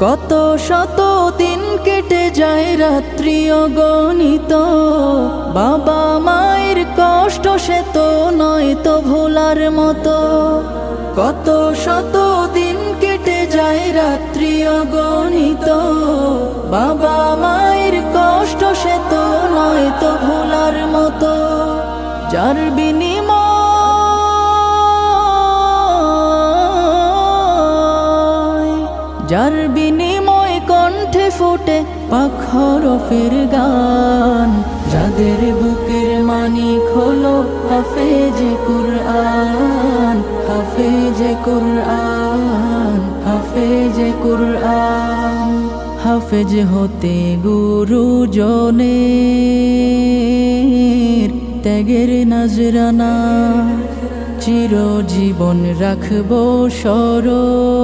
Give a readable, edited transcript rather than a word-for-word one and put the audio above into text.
কত শত দিন কেটে যায় রাত্রি অগণিত, বাবা মায়ের কষ্ট সে তো নয় তো ভোলার মতো। কত শত দিন কেটে যায় রাত্রি অগণিত, বাবা মায়ের কষ্ট সে তো নয় তো ভোলার মতো। যার বিনিময় কণ্ঠে ফোটে পাক হরফের গান, যাদের বুকের মানিক হলো হাফেজে কুরআন, হাফেজে কুরআন, হাফেজে কুরআন। হাফেজ হতে গুরুজনের ত্যাগের নজরানা চিরজীবন রাখবো স্মরণ।